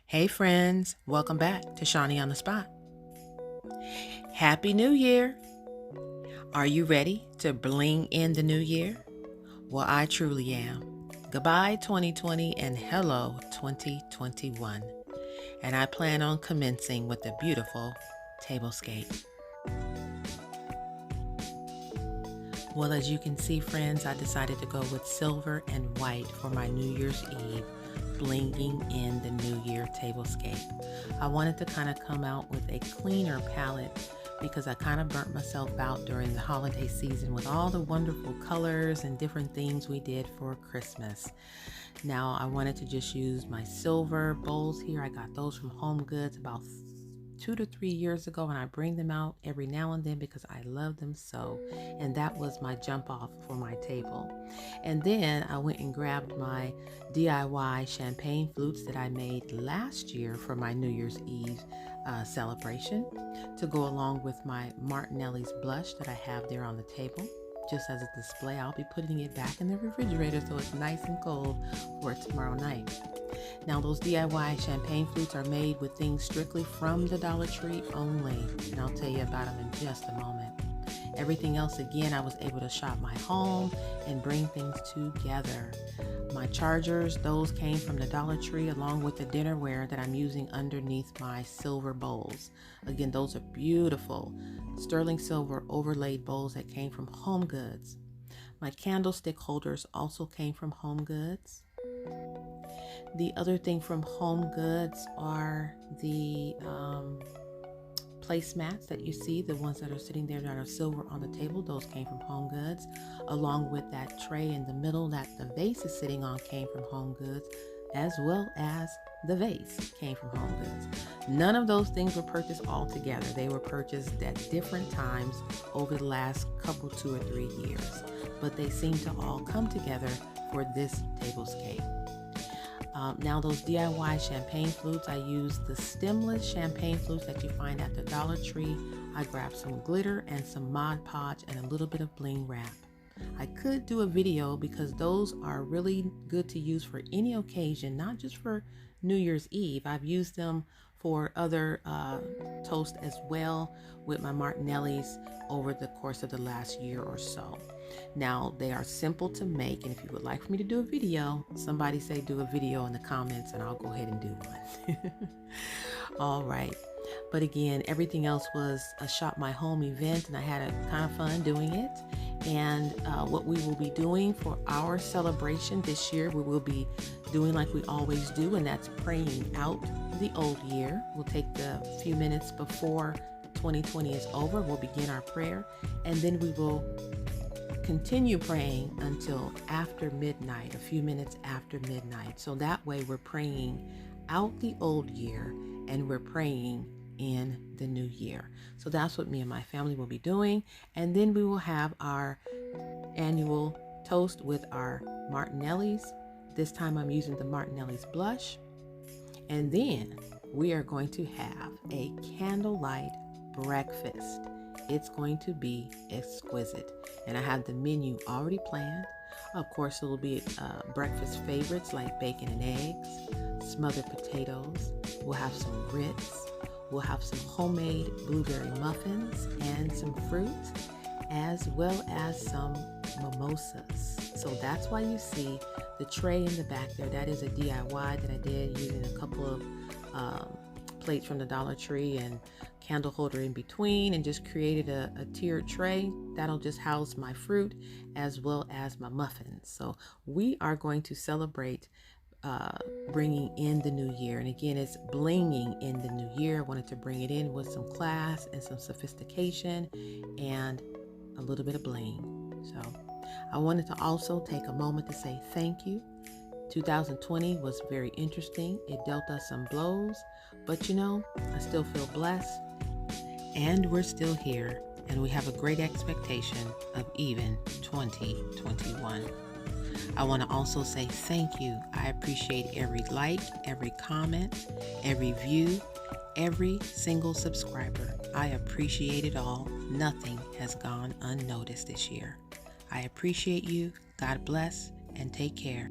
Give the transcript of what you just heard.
Hey friends, welcome back to Shawnee on the Spot. Happy New Year! Are you ready to bling in the new year? Well, I truly am. Goodbye 2020 and hello 2021. And I plan on commencing with the beautiful Tablescape. Well, as you can see, friends, I decided to go with silver and white for my New Year's Eve Blinging in the New Year Tablescape. I wanted to kind of come out with a cleaner palette because I kind of burnt myself out during the holiday season with all the wonderful colors and different themes we did for Christmas. Now I wanted to just use my silver bowls here. I got those from Home Goods about 2 to 3 years ago, and I bring them out every now and then because I love them so. And that was my jump off for my table. And then I went and grabbed my DIY champagne flutes that I made last year for my New Year's Eve celebration to go along with my Martinelli's blush that I have there on the table. Just as a display, I'll be putting it back in the refrigerator so it's nice and cold for tomorrow night. Now, those DIY champagne flutes are made with things strictly from the Dollar Tree only, and I'll tell you about them in just a moment. Everything else, again, I was able to shop my home and bring things together. My chargers, those came from the Dollar Tree along with the dinnerware that I'm using underneath my silver bowls. Again, those are beautiful sterling silver overlaid bowls that came from Home Goods. My candlestick holders also came from Home Goods. The other thing from Home Goods are the placemats that you see, the ones that are sitting there that are silver on the table. Those came from Home Goods, along with that tray in the middle that the vase is sitting on came from Home Goods, as well as the vase came from Home Goods. None of those things were purchased all together. They were purchased at different times over the last couple, 2 or 3 years, but they seem to all come together for this tablescape. Now those DIY champagne flutes, I use the stemless champagne flutes that you find at the Dollar Tree. I grabbed some glitter and some Mod Podge and a little bit of bling wrap. I could do a video because those are really good to use for any occasion, not just for New Year's Eve. I've used them for other toast as well with my Martinelli's over the course of the last year or so. Now, they are simple to make, and if you would like for me to do a video, somebody say do a video in the comments and I'll go ahead and do one. All right. But again, everything else was a Shop My Home event, and I had a kind of fun doing it. And what we will be doing for our celebration this year, we will be doing like we always do, and that's praying out the old year. We'll take the few minutes before 2020 is over. We'll begin our prayer, and then we will continue praying until after midnight, a few minutes after midnight. So that way we're praying out the old year and we're praying in the new year. So that's what me and my family will be doing. And then we will have our annual toast with our Martinelli's. This time I'm using the Martinelli's blush. And then we are going to have a candlelight breakfast. It's going to be exquisite. And I have the menu already planned. Of course, it will be breakfast favorites like bacon and eggs, smothered potatoes. We'll have some grits. We'll have some homemade blueberry muffins and some fruit, as well as some mimosas. So that's why you see the tray in the back there. That is a DIY that I did using a couple of plates from the Dollar Tree and candle holder in between, and just created a tiered tray that'll just house my fruit as well as my muffins. So we are going to celebrate bringing in the new year. And again, it's blinging in the new year. I wanted to bring it in with some class and some sophistication and a little bit of bling. So I wanted to also take a moment to say thank you. 2020 was very interesting. It dealt us some blows, but you know, I still feel blessed, and we're still here, and we have a great expectation of even 2021. I want to also say thank you. I appreciate every like, every comment, every view, every single subscriber. I appreciate it all. Nothing has gone unnoticed this year. I appreciate you. God bless and take care.